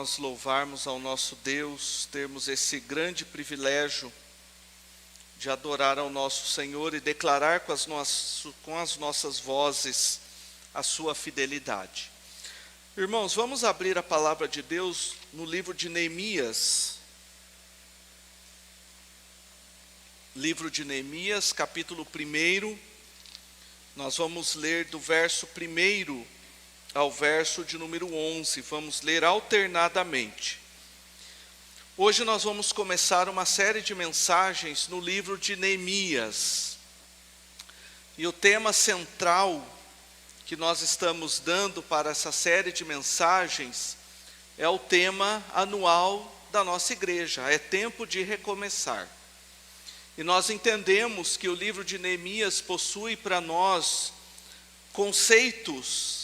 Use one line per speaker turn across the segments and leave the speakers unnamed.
nós louvarmos ao nosso Deus, termos esse grande privilégio de adorar ao nosso Senhor e declarar com as nossas vozes a sua fidelidade. Irmãos, vamos abrir a palavra de Deus no livro de Neemias. Livro de Neemias, capítulo 1. Nós vamos ler do verso 1 ao verso de número 11. Vamos ler alternadamente. Hoje nós vamos começar uma série de mensagens no livro de Neemias. E o tema central que nós estamos dando para essa série de mensagens é o tema anual da nossa igreja. É tempo de recomeçar. E nós entendemos que o livro de Neemias possui para nós conceitos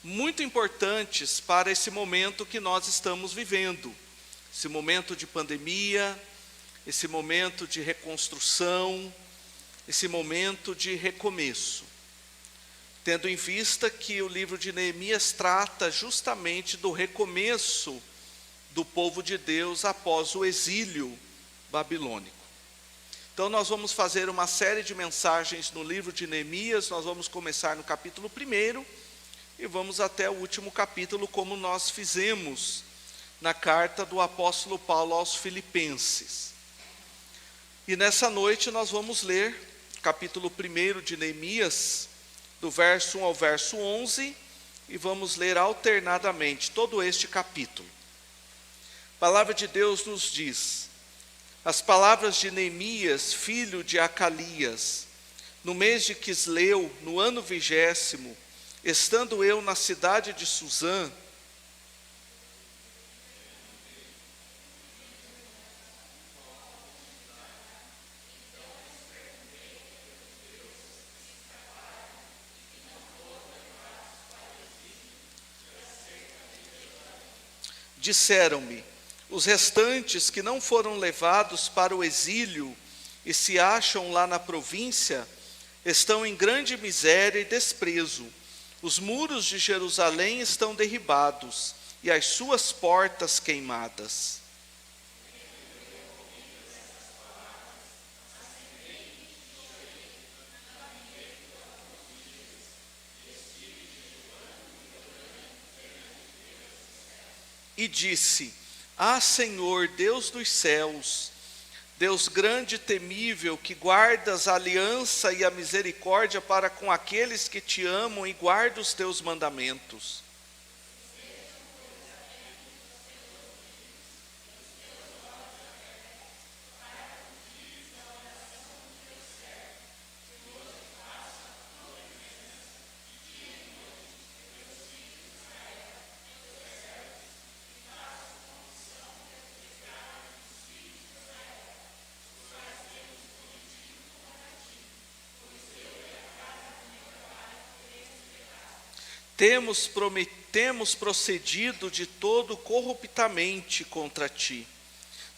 muito importantes para esse momento que nós estamos vivendo. Esse momento de pandemia, esse momento de reconstrução, esse momento de recomeço. Tendo em vista que o livro de Neemias trata justamente do recomeço do povo de Deus após o exílio babilônico. Então nós vamos fazer uma série de mensagens no livro de Neemias. Nós vamos começar no capítulo 1 e vamos até o último capítulo, como nós fizemos na carta do apóstolo Paulo aos Filipenses. E nessa noite nós vamos ler capítulo 1 de Neemias, do verso 1 ao verso 11, e vamos ler alternadamente todo este capítulo. A palavra de Deus nos diz: as palavras de Neemias, filho de Acalias, no mês de Quisleu, no ano 20º, estando eu na cidade de Suzã, disseram-me: os restantes que não foram levados para o exílio e se acham lá na província, estão em grande miséria e desprezo. Os muros de Jerusalém estão derribados e as suas portas queimadas. E disse: ah, Senhor, Deus dos céus, Deus grande e temível, que guardas a aliança e a misericórdia para com aqueles que te amam e guardam os teus mandamentos. Temos procedido de todo corruptamente contra ti.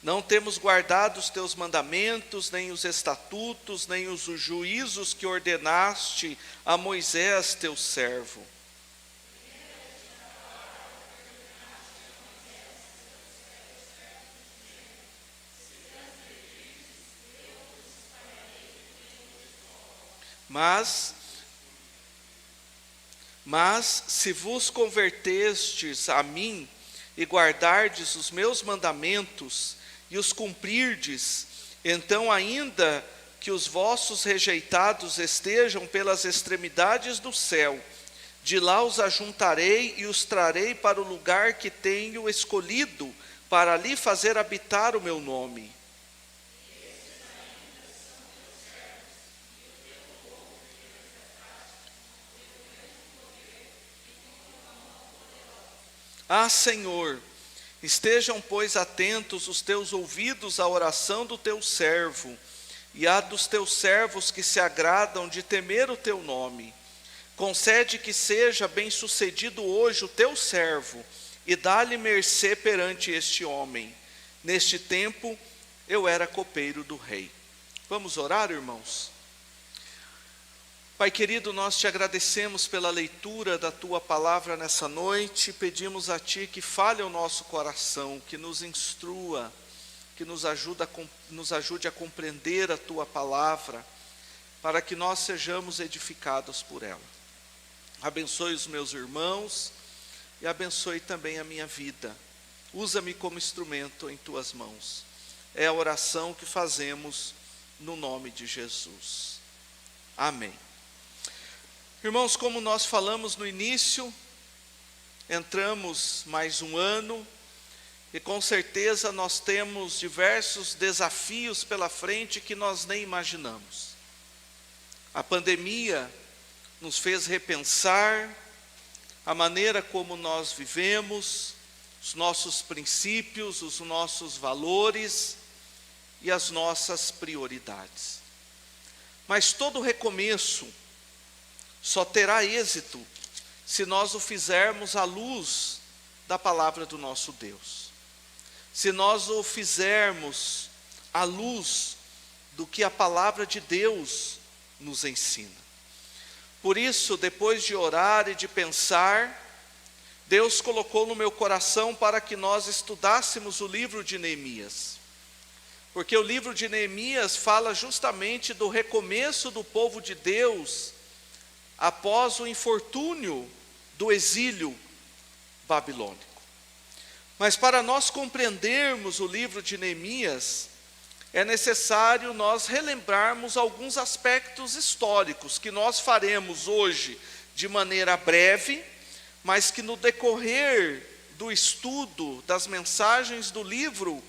Não temos guardado os teus mandamentos, nem os estatutos, nem os juízos que ordenaste a Moisés, teu servo. Mas se vos convertestes a mim e guardardes os meus mandamentos e os cumprirdes, então ainda que os vossos rejeitados estejam pelas extremidades do céu, de lá os ajuntarei e os trarei para o lugar que tenho escolhido, para ali fazer habitar o meu nome. Ah, Senhor, estejam, pois, atentos os teus ouvidos à oração do teu servo e à dos teus servos que se agradam de temer o teu nome. Concede que seja bem-sucedido hoje o teu servo e dá-lhe mercê perante este homem. Neste tempo eu era copeiro do rei. Vamos orar, irmãos? Pai querido, nós te agradecemos pela leitura da Tua palavra nessa noite, pedimos a Ti que fale ao nosso coração, que nos instrua, que nos ajude a compreender a Tua palavra, para que nós sejamos edificados por ela. Abençoe os meus irmãos e abençoe também a minha vida. Usa-me como instrumento em Tuas mãos. É a oração que fazemos no nome de Jesus. Amém. Irmãos, como nós falamos no início, entramos mais um ano e com certeza nós temos diversos desafios pela frente que nós nem imaginamos. A pandemia nos fez repensar a maneira como nós vivemos, os nossos princípios, os nossos valores e as nossas prioridades. Mas todo recomeço só terá êxito se nós o fizermos à luz da palavra do nosso Deus. Se nós o fizermos à luz do que a palavra de Deus nos ensina. Por isso, depois de orar e de pensar, Deus colocou no meu coração para que nós estudássemos o livro de Neemias. Porque o livro de Neemias fala justamente do recomeço do povo de Deus após o infortúnio do exílio babilônico. Mas para nós compreendermos o livro de Neemias, é necessário nós relembrarmos alguns aspectos históricos que nós faremos hoje de maneira breve, mas que no decorrer do estudo das mensagens do livro,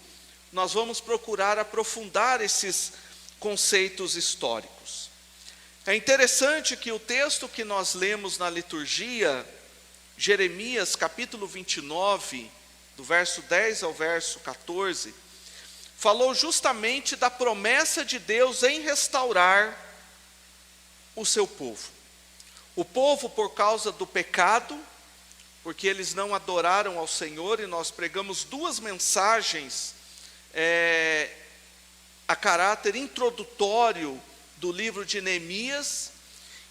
nós vamos procurar aprofundar esses conceitos históricos. É interessante que o texto que nós lemos na liturgia, Jeremias capítulo 29, do verso 10 ao verso 14, falou justamente da promessa de Deus em restaurar o seu povo. O povo, por causa do pecado, porque eles não adoraram ao Senhor, e nós pregamos duas mensagens a caráter introdutório do livro de Neemias,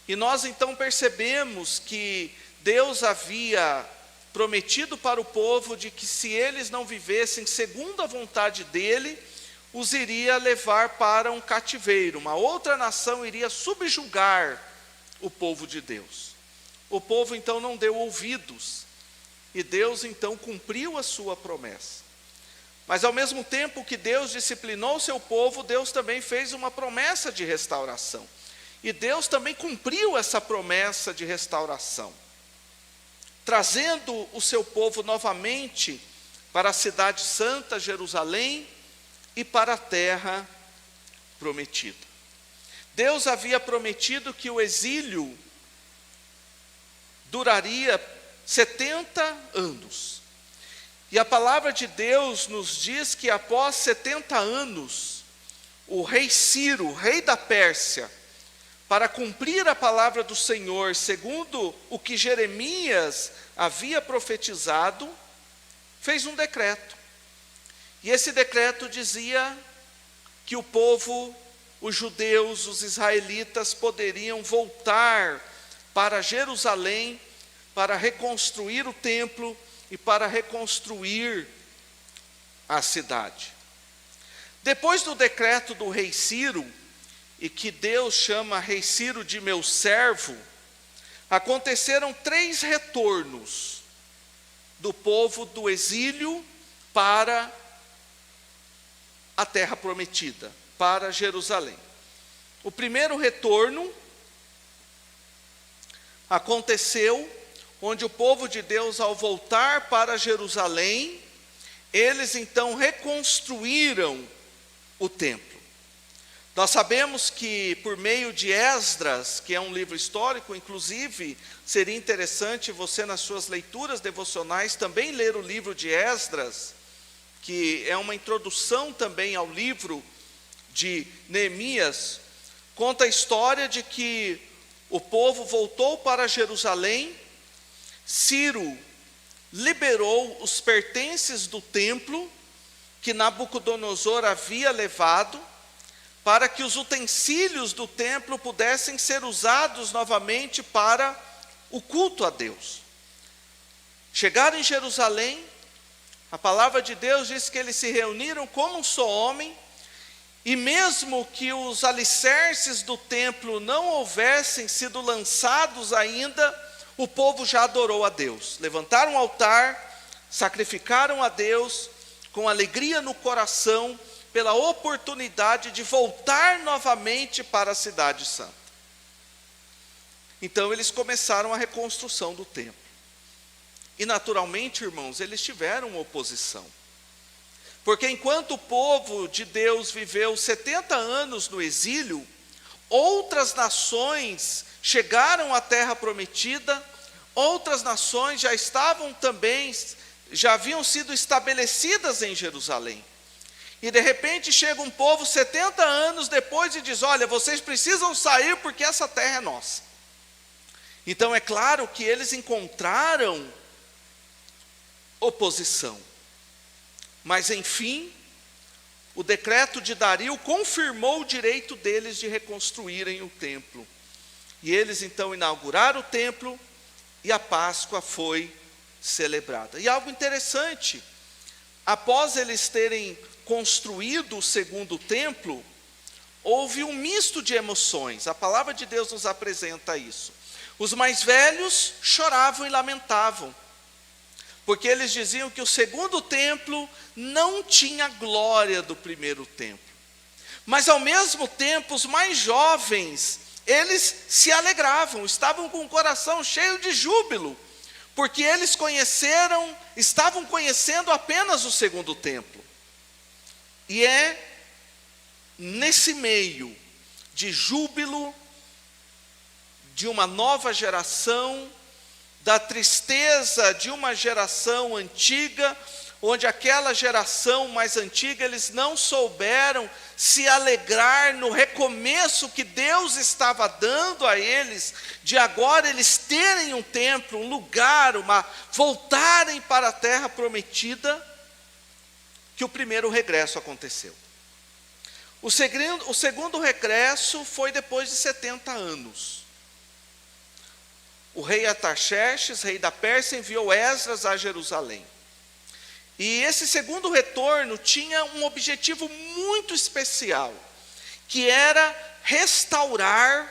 e nós então percebemos que Deus havia prometido para o povo de que se eles não vivessem segundo a vontade dele, os iria levar para um cativeiro, uma outra nação iria subjugar o povo de Deus. O povo então não deu ouvidos, e Deus então cumpriu a sua promessa. Mas ao mesmo tempo que Deus disciplinou o seu povo, Deus também fez uma promessa de restauração. E Deus também cumpriu essa promessa de restauração, trazendo o seu povo novamente para a cidade santa, Jerusalém, e para a terra prometida. Deus havia prometido que o exílio duraria 70 anos. E a palavra de Deus nos diz que após 70 anos, o rei Ciro, rei da Pérsia, para cumprir a palavra do Senhor, segundo o que Jeremias havia profetizado, fez um decreto. E esse decreto dizia que o povo, os judeus, os israelitas, poderiam voltar para Jerusalém para reconstruir o templo e para reconstruir a cidade. Depois do decreto do rei Ciro, e que Deus chama rei Ciro de meu servo, aconteceram 3 retornos do povo do exílio para a terra prometida, para Jerusalém. O primeiro retorno aconteceu onde o povo de Deus, ao voltar para Jerusalém, eles então reconstruíram o templo. Nós sabemos que por meio de Esdras, que é um livro histórico, inclusive seria interessante você nas suas leituras devocionais também ler o livro de Esdras, que é uma introdução também ao livro de Neemias, conta a história de que o povo voltou para Jerusalém. Ciro liberou os pertences do templo que Nabucodonosor havia levado, para que os utensílios do templo pudessem ser usados novamente para o culto a Deus. Chegaram em Jerusalém, a palavra de Deus diz que eles se reuniram como um só homem, e mesmo que os alicerces do templo não houvessem sido lançados ainda, o povo já adorou a Deus. Levantaram um altar, sacrificaram a Deus, com alegria no coração, pela oportunidade de voltar novamente para a cidade santa. Então eles começaram a reconstrução do templo. E naturalmente, irmãos, eles tiveram oposição. Porque enquanto o povo de Deus viveu 70 anos no exílio, outras nações chegaram à terra prometida, outras nações já estavam também, já haviam sido estabelecidas em Jerusalém. E de repente chega um povo 70 anos depois e diz: olha, vocês precisam sair porque essa terra é nossa. Então é claro que eles encontraram oposição. Mas enfim, o decreto de Dario confirmou o direito deles de reconstruírem o templo. E eles então inauguraram o templo e a Páscoa foi celebrada. E algo interessante, após eles terem construído o segundo templo, houve um misto de emoções. A palavra de Deus nos apresenta isso. Os mais velhos choravam e lamentavam, porque eles diziam que o segundo templo não tinha a glória do primeiro templo. Mas ao mesmo tempo, os mais jovens, eles se alegravam, estavam com o coração cheio de júbilo, porque eles estavam conhecendo apenas o segundo templo. E é nesse meio de júbilo, de uma nova geração, da tristeza de uma geração antiga, onde aquela geração mais antiga, eles não souberam se alegrar no recomeço que Deus estava dando a eles, de agora eles terem um templo, um lugar, voltarem para a terra prometida, que o primeiro regresso aconteceu. O segundo regresso foi depois de 70 anos. O rei Artaxerxes, rei da Pérsia, enviou Esdras a Jerusalém. E esse segundo retorno tinha um objetivo muito especial, que era restaurar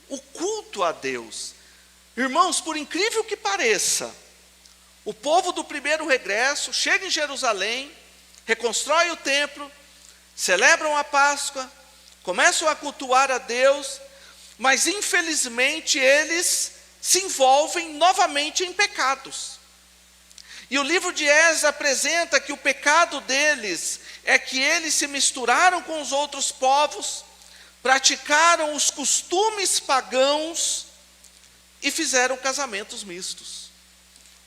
o culto a Deus. Irmãos, por incrível que pareça, o povo do primeiro regresso chega em Jerusalém, reconstrói o templo, celebram a Páscoa, começam a cultuar a Deus, mas infelizmente eles se envolvem novamente em pecados. E o livro de Esdras apresenta que o pecado deles é que eles se misturaram com os outros povos, praticaram os costumes pagãos e fizeram casamentos mistos.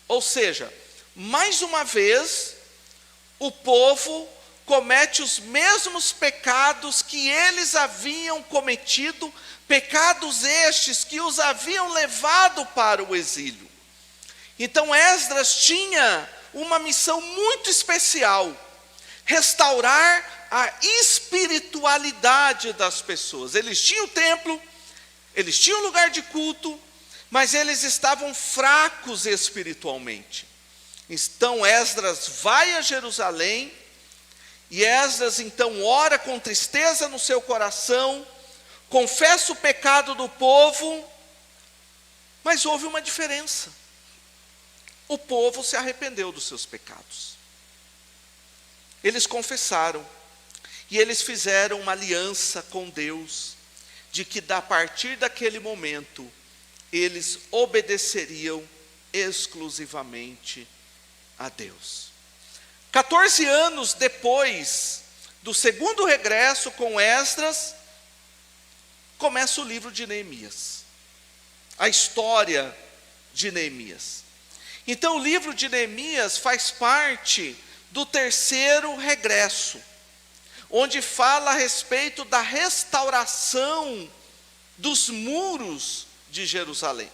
Ou seja, mais uma vez, o povo comete os mesmos pecados que eles haviam cometido, pecados estes que os haviam levado para o exílio. Então Esdras tinha uma missão muito especial: restaurar a espiritualidade das pessoas. Eles tinham o templo, eles tinham lugar de culto, mas eles estavam fracos espiritualmente. Então Esdras vai a Jerusalém, e Esdras então ora com tristeza no seu coração, confessa o pecado do povo, mas houve uma diferença. O povo se arrependeu dos seus pecados. Eles confessaram, e eles fizeram uma aliança com Deus, de que a partir daquele momento, eles obedeceriam exclusivamente a Deus. 14 anos depois do segundo regresso com Esdras, começa o livro de Neemias, a história de Neemias. Então o livro de Neemias faz parte do terceiro regresso, onde fala a respeito da restauração dos muros de Jerusalém.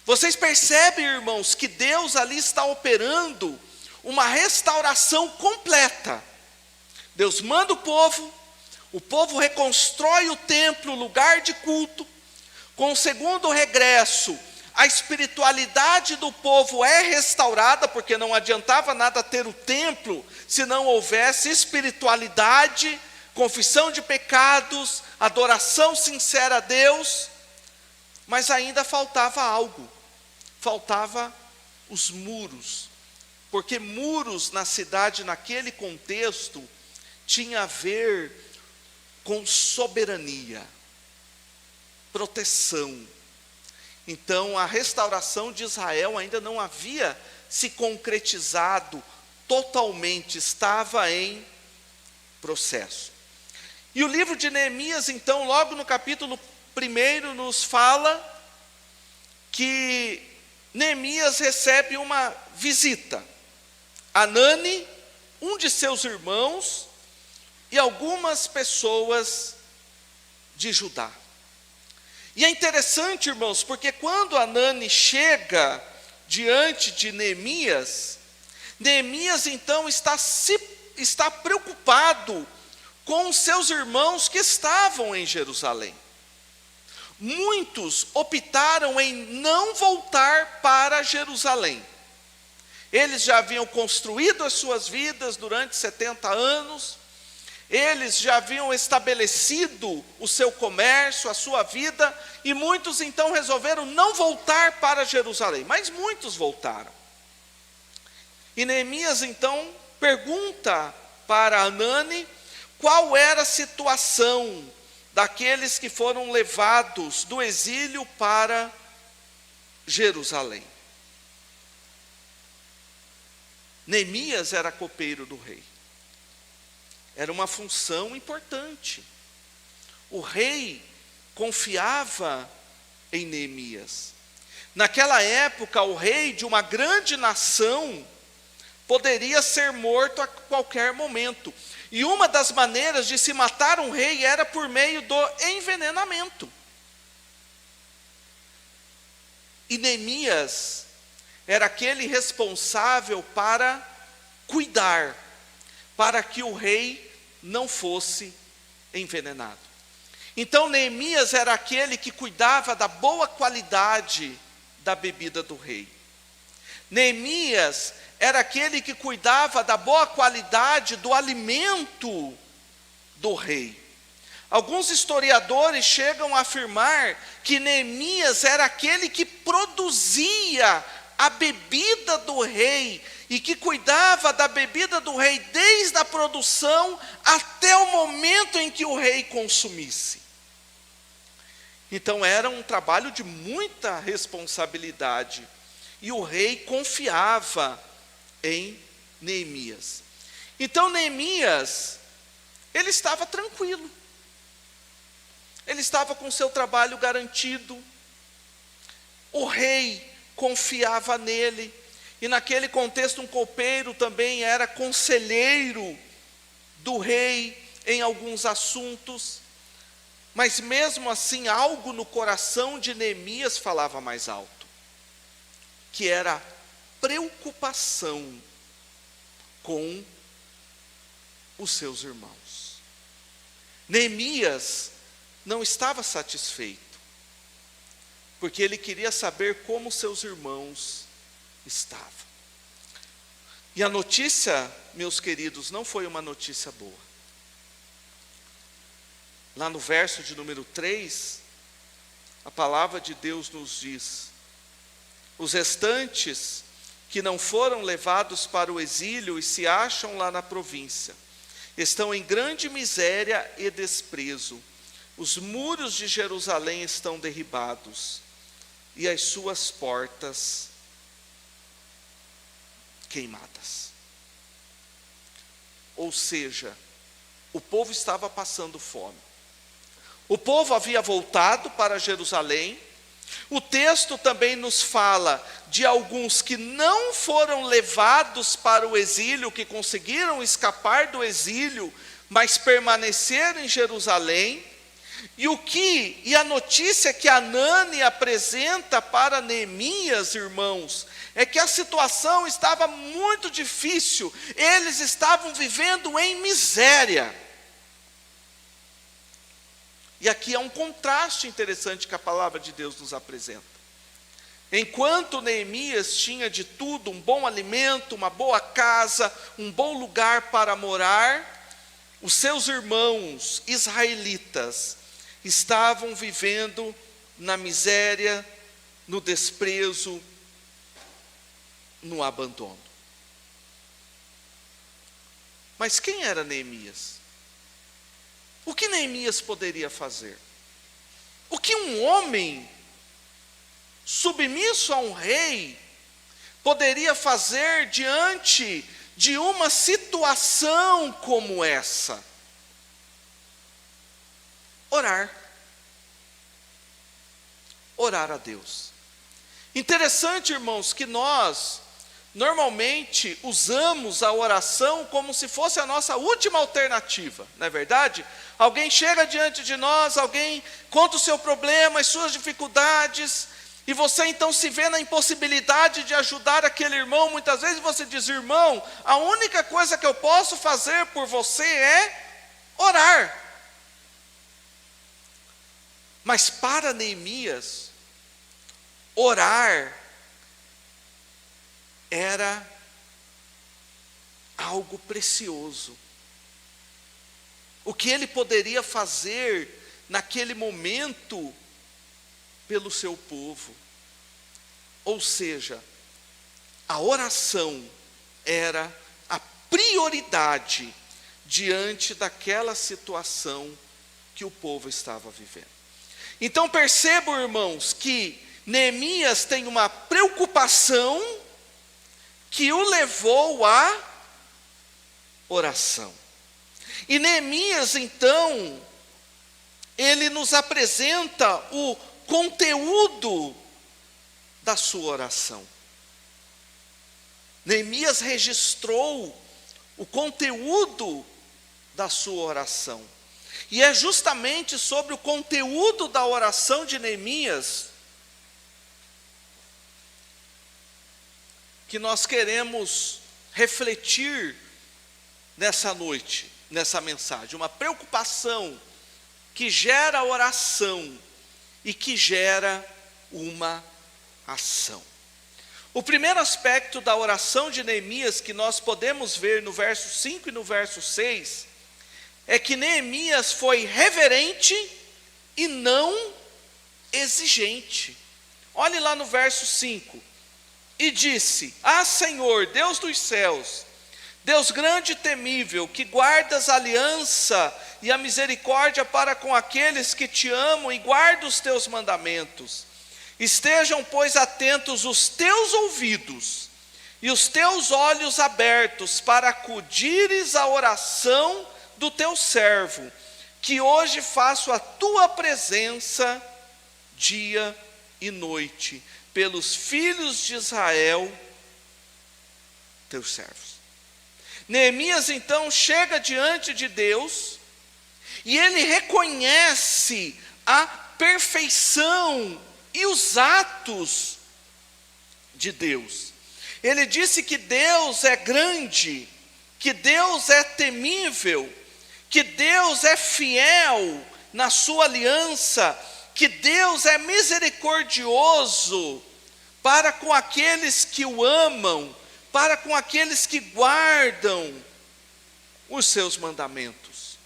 Vocês percebem, irmãos, que Deus ali está operando uma restauração completa. Deus manda o O povo reconstrói o templo, lugar de culto. Com o segundo regresso, a espiritualidade do povo é restaurada, porque não adiantava nada ter o templo se não houvesse espiritualidade, confissão de pecados, adoração sincera a Deus. Mas ainda faltava algo, faltava os muros, porque muros na cidade, naquele contexto, tinha a ver com soberania, proteção. Então, a restauração de Israel ainda não havia se concretizado totalmente, estava em processo. E o livro de Neemias, então, logo no capítulo 1, nos fala que Neemias recebe uma visita. Hanani, um de seus irmãos, e algumas pessoas de Judá. E é interessante, irmãos, porque quando Hanani chega diante de Neemias, Neemias então está preocupado com os seus irmãos que estavam em Jerusalém. Muitos optaram em não voltar para Jerusalém. Eles já haviam construído as suas vidas durante 70 anos, eles já haviam estabelecido o seu comércio, a sua vida, e muitos então resolveram não voltar para Jerusalém, mas muitos voltaram. E Neemias então pergunta para Hanani qual era a situação daqueles que foram levados do exílio para Jerusalém. Neemias era copeiro do rei. Era uma função importante. O rei confiava em Neemias. Naquela época, o rei de uma grande nação poderia ser morto a qualquer momento. E uma das maneiras de se matar um rei era por meio do envenenamento. E Neemias era aquele responsável para cuidar, para que o rei não fosse envenenado. Então Neemias era aquele que cuidava da boa qualidade da bebida do rei. Neemias era aquele que cuidava da boa qualidade do alimento do rei. Alguns historiadores chegam a afirmar que Neemias era aquele que produzia a bebida do rei e que cuidava da bebida do rei desde a produção até o momento em que o rei consumisse. Então era um trabalho de muita responsabilidade e o rei confiava em Neemias. Então Neemias, ele estava tranquilo, ele estava com seu trabalho garantido, o rei confiava nele, e naquele contexto um copeiro também era conselheiro do rei em alguns assuntos, mas mesmo assim algo no coração de Neemias falava mais alto, que era a preocupação com os seus irmãos. Neemias não estava satisfeito, porque ele queria saber como seus irmãos estavam. E a notícia, meus queridos, não foi uma notícia boa. Lá no verso de número 3, a palavra de Deus nos diz: os restantes que não foram levados para o exílio e se acham lá na província, estão em grande miséria e desprezo. Os muros de Jerusalém estão derribados e as suas portas queimadas. Ou seja, o povo estava passando fome. O povo havia voltado para Jerusalém. O texto também nos fala de alguns que não foram levados para o exílio, que conseguiram escapar do exílio, mas permaneceram em Jerusalém. E a notícia que Hanani apresenta para Neemias, irmãos, é que a situação estava muito difícil, eles estavam vivendo em miséria. E aqui há um contraste interessante que a palavra de Deus nos apresenta. Enquanto Neemias tinha de tudo, um bom alimento, uma boa casa, um bom lugar para morar, os seus irmãos israelitas estavam vivendo na miséria, no desprezo, no abandono. Mas quem era Neemias? O que Neemias poderia fazer? O que um homem submisso a um rei poderia fazer diante de uma situação como essa? Orar. Orar a Deus. Interessante, irmãos, que nós normalmente usamos a oração como se fosse a nossa última alternativa, não é verdade? Alguém chega diante de nós, alguém conta o seu problema, as suas dificuldades, e você então se vê na impossibilidade de ajudar aquele irmão. Muitas vezes você diz: irmão, a única coisa que eu posso fazer por você é orar. Mas para Neemias, orar era algo precioso. O que ele poderia fazer naquele momento pelo seu povo. Ou seja, a oração era a prioridade diante daquela situação que o povo estava vivendo. Então percebam, irmãos, que Neemias tem uma preocupação que o levou à oração. E Neemias, então, ele nos apresenta o conteúdo da sua oração. Neemias registrou o conteúdo da sua oração. E é justamente sobre o conteúdo da oração de Neemias que nós queremos refletir nessa noite, nessa mensagem. Uma preocupação que gera oração e que gera uma ação. O primeiro aspecto da oração de Neemias que nós podemos ver no verso 5 e no verso 6 é que Neemias foi reverente e não exigente. Olhe lá no verso 5. E disse: Ah, Senhor, Deus dos céus, Deus grande e temível, que guardas a aliança e a misericórdia para com aqueles que te amam e guardam os teus mandamentos. Estejam, pois, atentos os teus ouvidos e os teus olhos abertos para acudires à oração do teu servo, que hoje faço a tua presença dia e noite, pelos filhos de Israel, teus servos. Neemias então chega diante de Deus e ele reconhece a perfeição e os atos de Deus. Ele disse que Deus é grande, que Deus é temível, que Deus é fiel na sua aliança, que Deus é misericordioso para com aqueles que o amam, para com aqueles que guardam os seus mandamentos.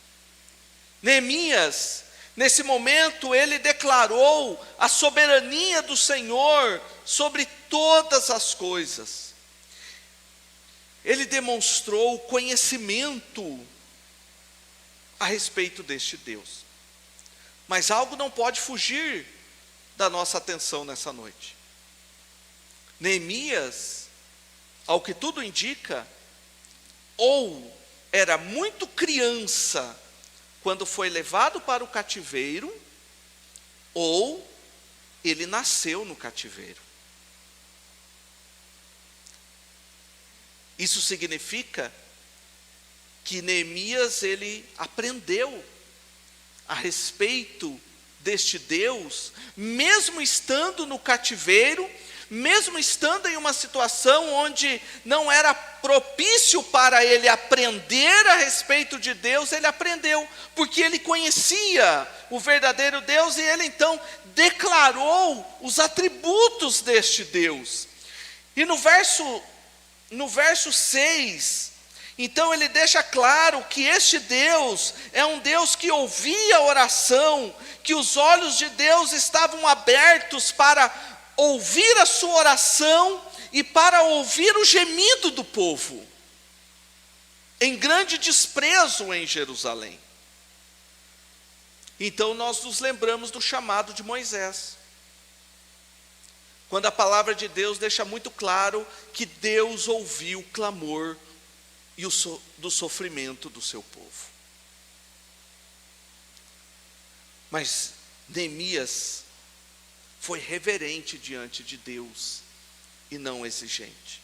Neemias, nesse momento, ele declarou a soberania do Senhor sobre todas as coisas. Ele demonstrou conhecimento a respeito deste Deus. Mas algo não pode fugir da nossa atenção nessa noite. Neemias, ao que tudo indica, ou era muito criança quando foi levado para o cativeiro, ou ele nasceu no cativeiro. Isso significa que Neemias, ele aprendeu a respeito deste Deus, mesmo estando no cativeiro, mesmo estando em uma situação onde não era propício para ele aprender a respeito de Deus, ele aprendeu, porque ele conhecia o verdadeiro Deus, e ele então declarou os atributos deste Deus. E no verso 6, então ele deixa claro que este Deus é um Deus que ouvia a oração, que os olhos de Deus estavam abertos para ouvir a sua oração e para ouvir o gemido do povo, em grande desprezo em Jerusalém. Então nós nos lembramos do chamado de Moisés, quando a palavra de Deus deixa muito claro que Deus ouviu o clamor do sofrimento do seu povo. Mas Neemias foi reverente diante de Deus e não exigente.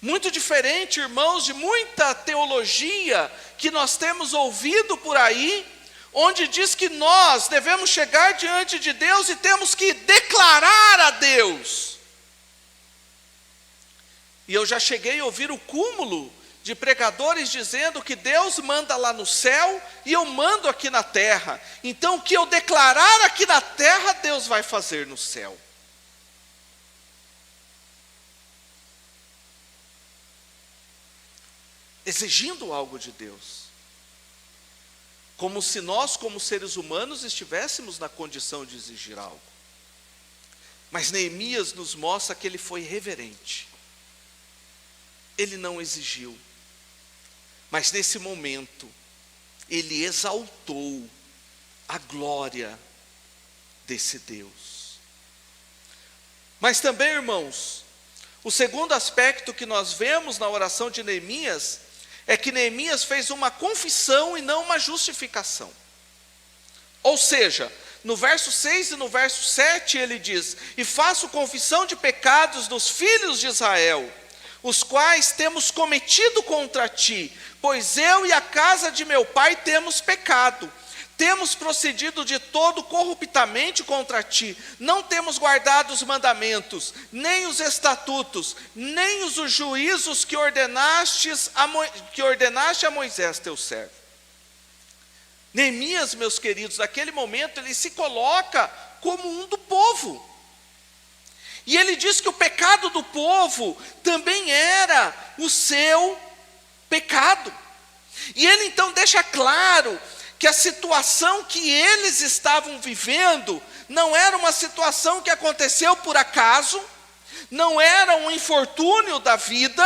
Muito diferente, irmãos, de muita teologia que nós temos ouvido por aí, onde diz que nós devemos chegar diante de Deus e temos que declarar a Deus. E eu já cheguei a ouvir o cúmulo de pregadores dizendo que Deus manda lá no céu e eu mando aqui na terra. Então o que eu declarar aqui na terra, Deus vai fazer no céu. Exigindo algo de Deus. Como se nós, como seres humanos, estivéssemos na condição de exigir algo. Mas Neemias nos mostra que ele foi reverente. Ele não exigiu. Mas nesse momento, ele exaltou a glória desse Deus. Mas também, irmãos, o segundo aspecto que nós vemos na oração de Neemias é que Neemias fez uma confissão e não uma justificação. Ou seja, no verso 6 e no verso 7 ele diz: e faço confissão de pecados dos filhos de Israel, os quais temos cometido contra ti, pois eu e a casa de meu pai temos pecado. Temos procedido de todo corruptamente contra ti, não temos guardado os mandamentos, nem os estatutos, nem os juízos que ordenaste a Moisés teu servo. Neemias, meus queridos, naquele momento ele se coloca como um do povo. E ele diz que o pecado do povo também era o seu pecado. E ele então deixa claro que a situação que eles estavam vivendo não era uma situação que aconteceu por acaso, não era um infortúnio da vida,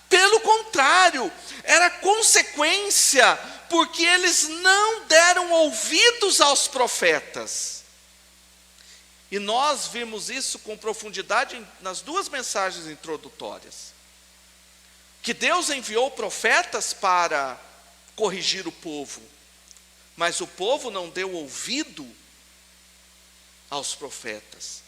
pelo contrário, era consequência, porque eles não deram ouvidos aos profetas. E nós vimos isso com profundidade nas duas mensagens introdutórias. Que Deus enviou profetas para corrigir o povo, mas o povo não deu ouvido aos profetas.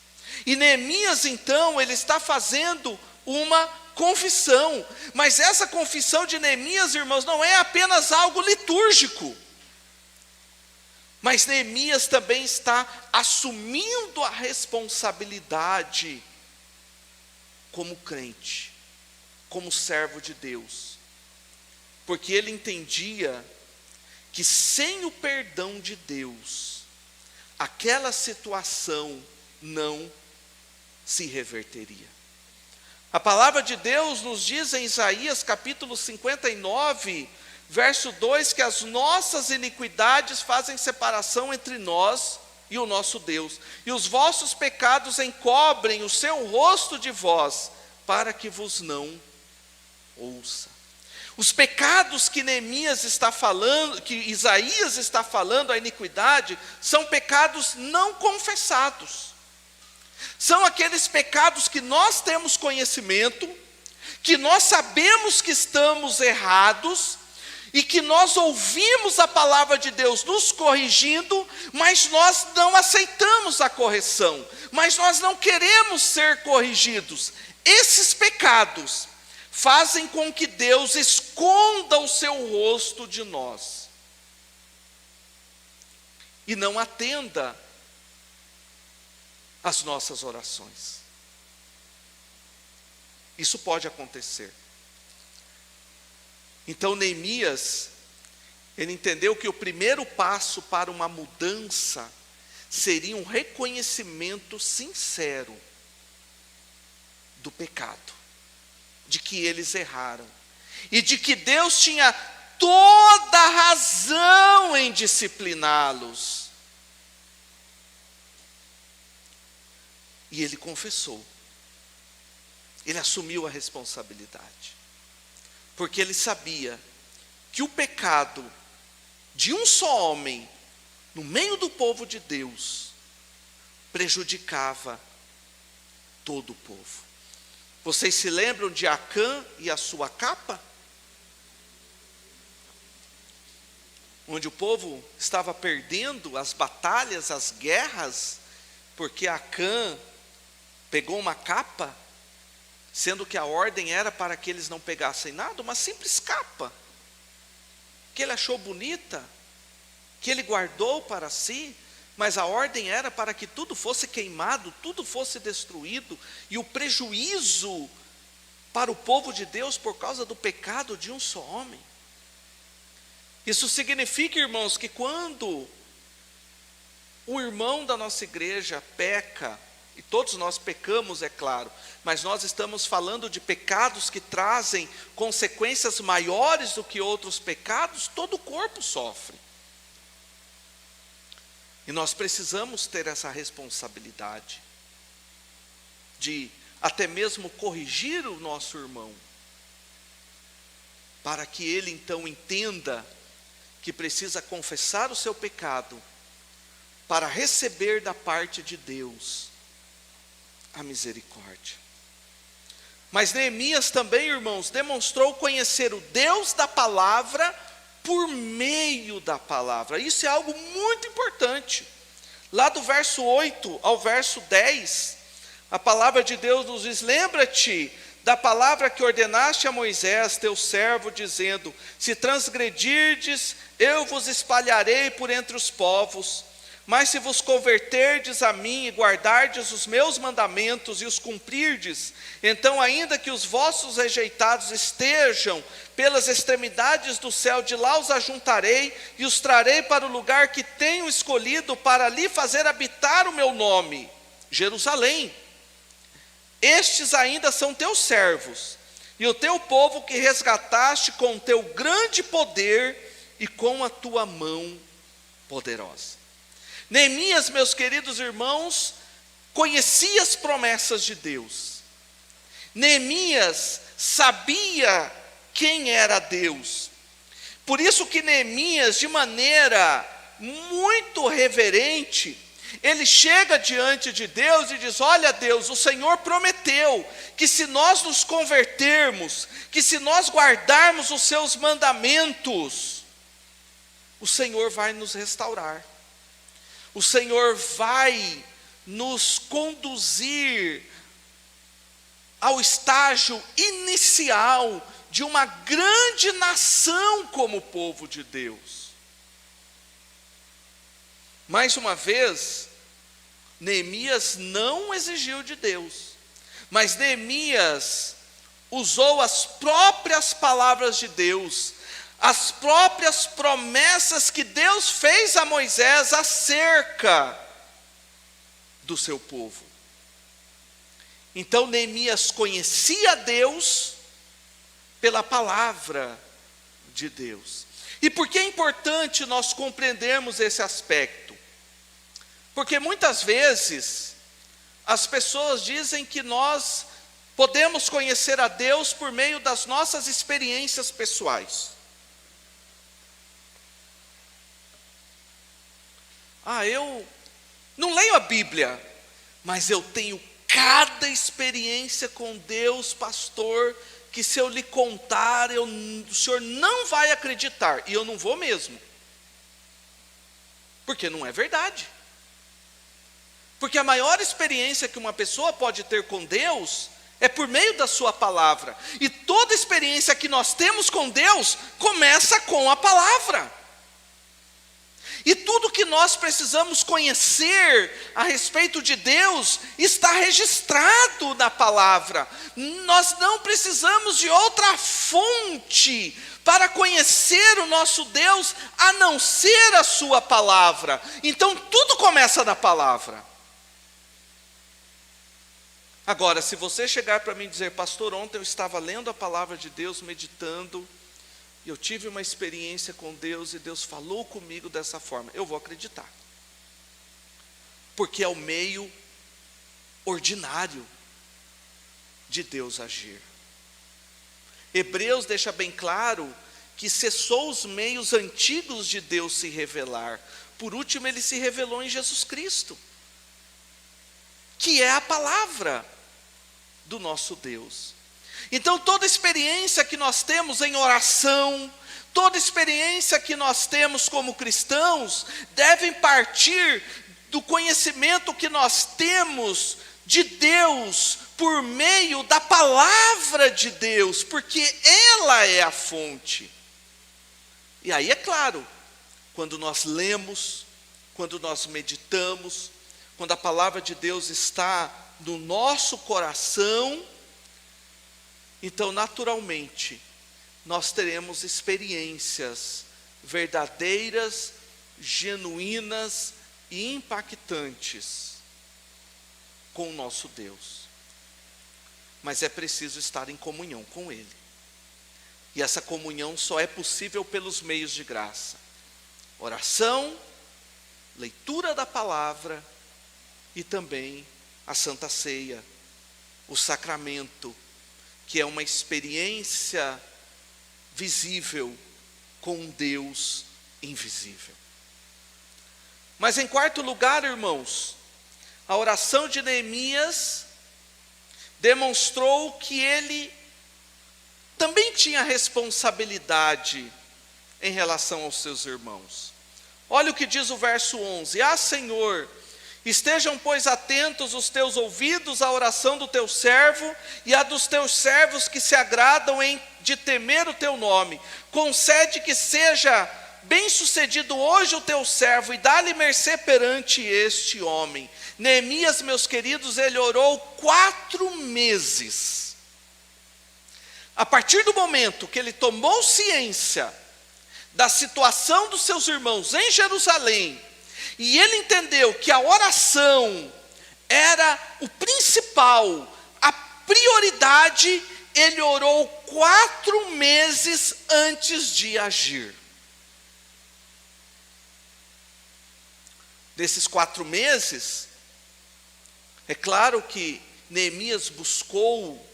E Neemias, então, ele está fazendo uma confissão. Mas essa confissão de Neemias, irmãos, não é apenas algo litúrgico. Mas Neemias também está assumindo a responsabilidade como crente, como servo de Deus. Porque ele entendia que sem o perdão de Deus, aquela situação não se reverteria. A palavra de Deus nos diz em Isaías capítulo 59, verso 2, que as nossas iniquidades fazem separação entre nós e o nosso Deus, e os vossos pecados encobrem o seu rosto de vós, para que vos não ouça. Os pecados que Neemias está falando, que Isaías está falando, a iniquidade, são pecados não confessados. São aqueles pecados que nós temos conhecimento, que nós sabemos que estamos errados, e que nós ouvimos a palavra de Deus nos corrigindo, mas nós não aceitamos a correção, mas nós não queremos ser corrigidos. Esses pecados fazem com que Deus esconda o seu rosto de nós e não atenda às nossas orações. Isso pode acontecer. Então Neemias, ele entendeu que o primeiro passo para uma mudança seria um reconhecimento sincero do pecado, de que eles erraram, e de que Deus tinha toda a razão em discipliná-los. E ele confessou, ele assumiu a responsabilidade, porque ele sabia que o pecado de um só homem, no meio do povo de Deus, prejudicava todo o povo. Vocês se lembram de Acã e a sua capa? Onde o povo estava perdendo as batalhas, as guerras, porque Acã pegou uma capa, sendo que a ordem era para que eles não pegassem nada, uma simples capa, que ele achou bonita, que ele guardou para si, mas a ordem era para que tudo fosse queimado, tudo fosse destruído, e o prejuízo para o povo de Deus por causa do pecado de um só homem. Isso significa, irmãos, que quando o irmão da nossa igreja peca, e todos nós pecamos, é claro, mas nós estamos falando de pecados que trazem consequências maiores do que outros pecados, todo o corpo sofre. E nós precisamos ter essa responsabilidade de até mesmo corrigir o nosso irmão, para que ele então entenda que precisa confessar o seu pecado, para receber da parte de Deus a misericórdia. Mas Neemias também, irmãos, demonstrou conhecer o Deus da palavra por meio da palavra. Isso é algo muito importante. Lá do verso 8 ao verso 10, a palavra de Deus nos diz: lembra-te da palavra que ordenaste a Moisés, teu servo, dizendo: se transgredirdes, eu vos espalharei por entre os povos. Mas se vos converterdes a mim e guardardes os meus mandamentos e os cumprirdes, então ainda que os vossos rejeitados estejam pelas extremidades do céu, de lá os ajuntarei e os trarei para o lugar que tenho escolhido para ali fazer habitar o meu nome, Jerusalém. Estes ainda são teus servos, e o teu povo que resgataste com o teu grande poder e com a tua mão poderosa. Neemias, meus queridos irmãos, conhecia as promessas de Deus. Neemias sabia quem era Deus. Por isso que Neemias, de maneira muito reverente, ele chega diante de Deus e diz: olha, Deus, o Senhor prometeu que se nós nos convertermos, que se nós guardarmos os seus mandamentos, o Senhor vai nos restaurar. O Senhor vai nos conduzir ao estágio inicial de uma grande nação como o povo de Deus. Mais uma vez, Neemias não exigiu de Deus, mas Neemias usou as próprias palavras de Deus, as próprias promessas que Deus fez a Moisés acerca do seu povo. Então Neemias conhecia Deus pela palavra de Deus. E por que é importante nós compreendermos esse aspecto? Porque muitas vezes as pessoas dizem que nós podemos conhecer a Deus por meio das nossas experiências pessoais. Eu não leio a Bíblia, mas eu tenho cada experiência com Deus, pastor, que se eu lhe contar, o senhor não vai acreditar, e eu não vou mesmo, porque não é verdade. Porque a maior experiência que uma pessoa pode ter com Deus é por meio da sua palavra, e toda experiência que nós temos com Deus começa com a palavra. E tudo que nós precisamos conhecer a respeito de Deus está registrado na palavra. Nós não precisamos de outra fonte para conhecer o nosso Deus, a não ser a sua palavra. Então tudo começa na palavra. Agora, se você chegar para mim e dizer: pastor, ontem eu estava lendo a palavra de Deus, meditando, e eu tive uma experiência com Deus, e Deus falou comigo dessa forma, eu vou acreditar. Porque é o meio ordinário de Deus agir. Hebreus deixa bem claro que cessou os meios antigos de Deus se revelar. Por último, ele se revelou em Jesus Cristo, que é a palavra do nosso Deus. Então toda experiência que nós temos em oração, toda experiência que nós temos como cristãos, devem partir do conhecimento que nós temos de Deus, por meio da palavra de Deus, porque ela é a fonte. E aí é claro, quando nós lemos, quando nós meditamos, quando a palavra de Deus está no nosso coração, então naturalmente nós teremos experiências verdadeiras, genuínas e impactantes com o nosso Deus. Mas é preciso estar em comunhão com Ele. E essa comunhão só é possível pelos meios de graça: oração, leitura da palavra e também a Santa Ceia, o sacramento, que é uma experiência visível com um Deus invisível. Mas em quarto lugar, irmãos, a oração de Neemias demonstrou que ele também tinha responsabilidade em relação aos seus irmãos. Olha o que diz o verso 11: Ah, Senhor, estejam, pois, atentos os teus ouvidos à oração do teu servo e à dos teus servos que se agradam de temer o teu nome. Concede que seja bem-sucedido hoje o teu servo e dá-lhe mercê perante este homem. Neemias, meus queridos, ele orou 4 meses. A partir do momento que ele tomou ciência da situação dos seus irmãos em Jerusalém, e ele entendeu que a oração era o principal, a prioridade, ele orou 4 meses antes de agir. Desses 4 meses, é claro que Neemias buscou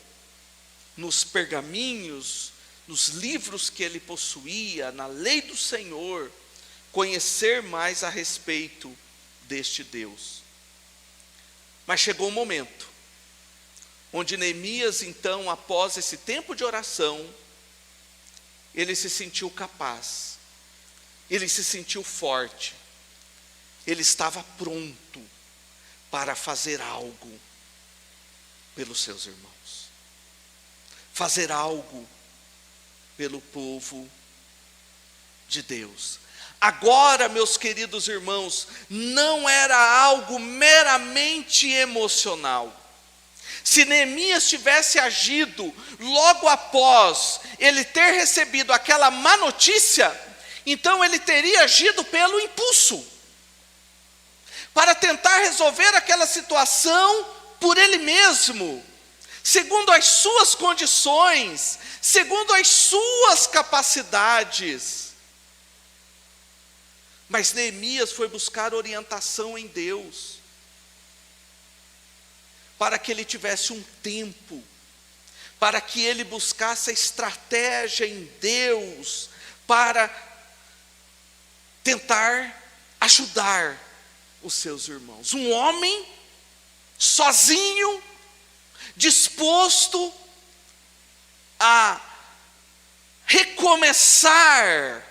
nos pergaminhos, nos livros que ele possuía, na lei do Senhor, conhecer mais a respeito deste Deus. Mas chegou um momento onde Neemias, então, após esse tempo de oração, ele se sentiu capaz, ele se sentiu forte, ele estava pronto para fazer algo pelos seus irmãos, fazer algo pelo povo de Deus. Agora, meus queridos irmãos, não era algo meramente emocional. Se Neemias tivesse agido logo após ele ter recebido aquela má notícia, então ele teria agido pelo impulso, para tentar resolver aquela situação por ele mesmo, segundo as suas condições, segundo as suas capacidades. Mas Neemias foi buscar orientação em Deus, para que ele tivesse um tempo, para que ele buscasse a estratégia em Deus, para tentar ajudar os seus irmãos. Um homem sozinho, disposto a recomeçar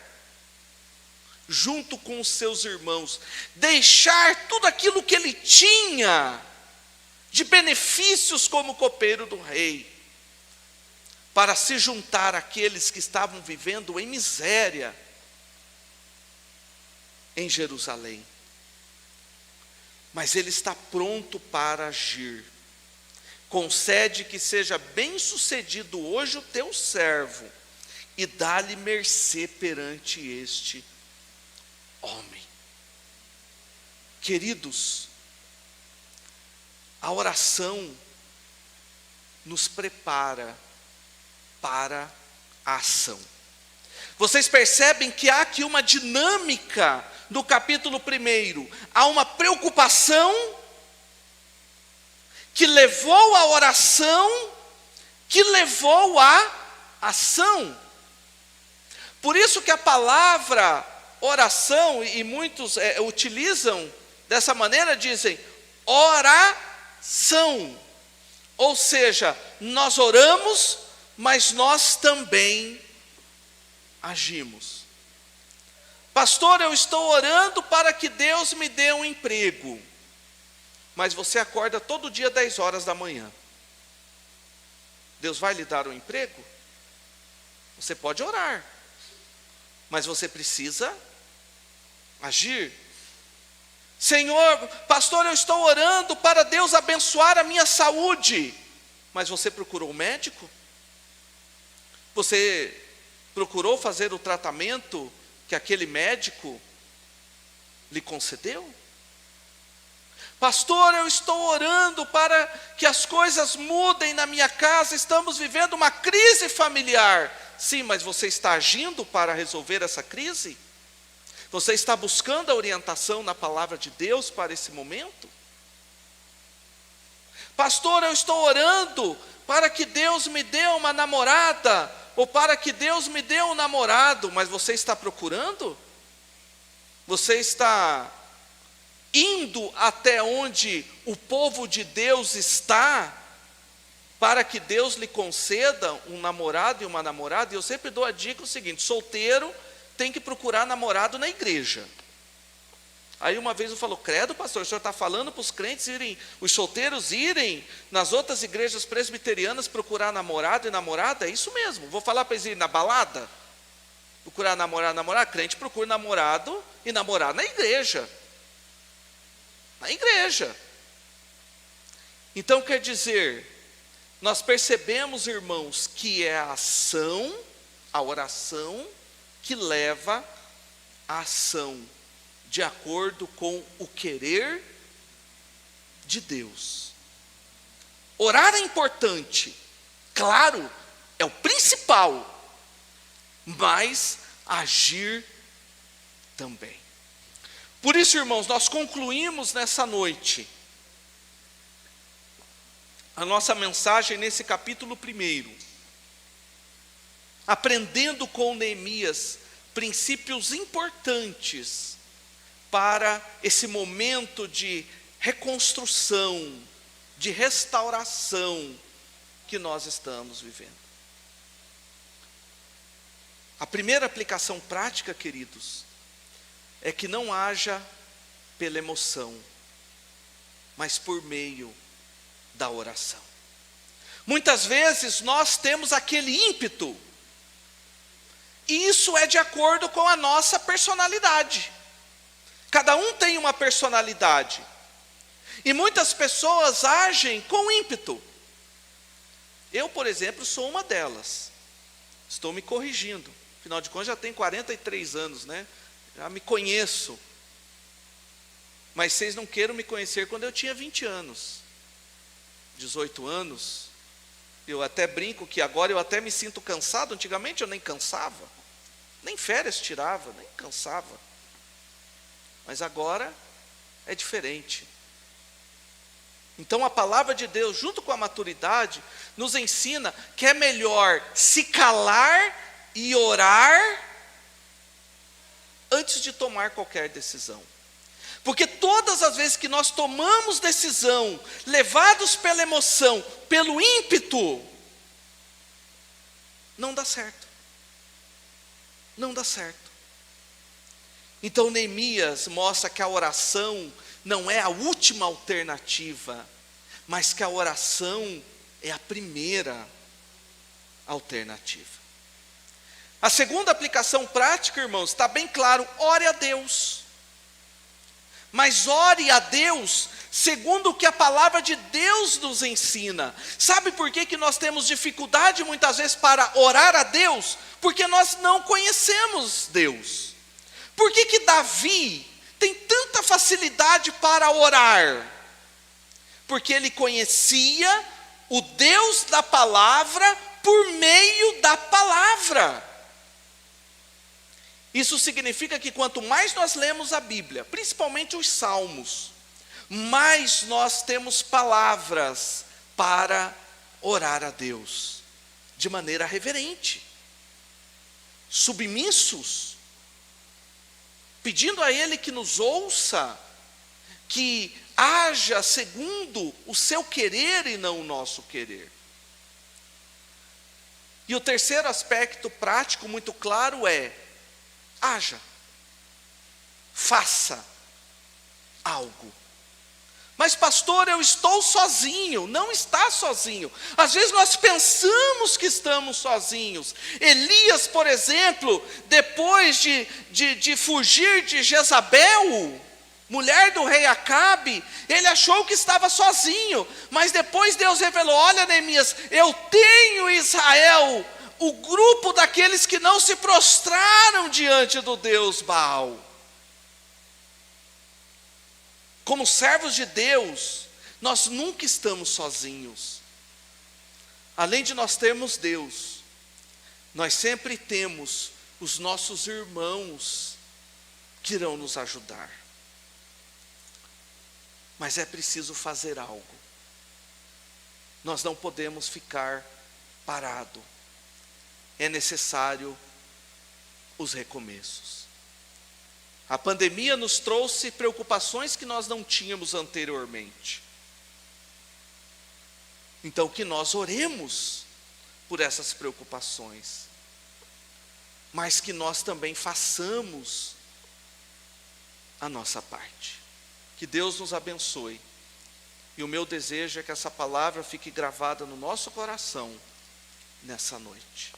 junto com os seus irmãos, deixar tudo aquilo que ele tinha de benefícios como copeiro do rei, para se juntar àqueles que estavam vivendo em miséria. em Jerusalém. Mas Ele está pronto para agir. Concede que seja bem-sucedido hoje o teu servo, e dá-lhe mercê perante este homem. Queridos, a oração nos prepara para a ação. Vocês percebem que há aqui uma dinâmica no capítulo 1. Há uma preocupação que levou à oração, que levou à ação. Por isso que a palavra oração, e muitos utilizam dessa maneira, dizem oração. Ou seja, nós oramos, mas nós também agimos. Pastor, eu estou orando para que Deus me dê um emprego. Mas você acorda todo dia 10 horas da manhã. Deus vai lhe dar um emprego? Você pode orar, mas você precisa agir. Senhor, pastor, eu estou orando para Deus abençoar a minha saúde. Mas você procurou um médico? Você procurou fazer o tratamento que aquele médico lhe concedeu? Pastor, eu estou orando para que as coisas mudem na minha casa, estamos vivendo uma crise familiar. Sim, mas você está agindo para resolver essa crise? Você está buscando a orientação na palavra de Deus para esse momento? Pastor, eu estou orando para que Deus me dê uma namorada, ou para que Deus me dê um namorado, mas você está procurando? Você está indo até onde o povo de Deus está, para que Deus lhe conceda um namorado e uma namorada? E eu sempre dou a dica o seguinte: solteiro tem que procurar namorado na igreja. Aí uma vez eu falo, credo pastor, o senhor está falando para os crentes irem, os solteiros irem nas outras igrejas presbiterianas procurar namorado e namorada? É isso mesmo, vou falar para eles irem na balada? Procurar namorado, crente procura namorado e namorada na igreja. Na igreja. Então quer dizer, nós percebemos, irmãos, que é a ação, a oração, que leva à ação, de acordo com o querer de Deus. Orar é importante, claro, é o principal, mas agir também. Por isso, irmãos, nós concluímos nessa noite a nossa mensagem nesse capítulo 1, aprendendo com Neemias princípios importantes para esse momento de reconstrução, de restauração que nós estamos vivendo. A primeira aplicação prática, queridos, é que não haja pela emoção, mas por meio da oração. Muitas vezes nós temos aquele ímpeto, e isso é de acordo com a nossa personalidade. Cada um tem uma personalidade, e muitas pessoas agem com ímpeto. Eu, por exemplo, sou uma delas. Estou me corrigindo, afinal de contas já tenho 43 anos, né? Já me conheço. Mas vocês não queiram me conhecer quando eu tinha 20 anos, 18 anos. Eu até brinco que agora eu até me sinto cansado. Antigamente eu nem cansava, nem férias tirava, nem cansava. Mas agora é diferente. Então a palavra de Deus, junto com a maturidade, nos ensina que é melhor se calar e orar antes de tomar qualquer decisão. Porque todas as vezes que nós tomamos decisão, levados pela emoção, pelo ímpeto, não dá certo. Não dá certo. Então Neemias mostra que a oração não é a última alternativa, mas que a oração é a primeira alternativa. A segunda aplicação prática, irmãos, está bem claro: ore a Deus. mas ore a Deus segundo o que a palavra de Deus nos ensina. Sabe por que nós temos dificuldade muitas vezes para orar a Deus? Porque nós não conhecemos Deus. Por que Davi tem tanta facilidade para orar? Porque ele conhecia o Deus da palavra por meio da palavra. Isso significa que quanto mais nós lemos a Bíblia, principalmente os Salmos, mais nós temos palavras para orar a Deus, de maneira reverente, submissos, pedindo a Ele que nos ouça, que haja segundo o seu querer e não o nosso querer. E o terceiro aspecto prático muito claro é: haja, faça algo. Mas pastor, eu estou sozinho. Não está sozinho. Às vezes nós pensamos que estamos sozinhos. Elias, por exemplo, depois de fugir de Jezabel, mulher do rei Acabe, ele achou que estava sozinho. Mas depois Deus revelou: olha, Neemias, eu tenho em Israel o grupo daqueles que não se prostraram diante do Deus Baal. Como servos de Deus, nós nunca estamos sozinhos. Além de nós termos Deus, nós sempre temos os nossos irmãos que irão nos ajudar. Mas é preciso fazer algo. Nós não podemos ficar parado. É necessário os recomeços. A pandemia nos trouxe preocupações que nós não tínhamos anteriormente. Então, que nós oremos por essas preocupações, mas que nós também façamos a nossa parte. Que Deus nos abençoe. E o meu desejo é que essa palavra fique gravada no nosso coração nessa noite.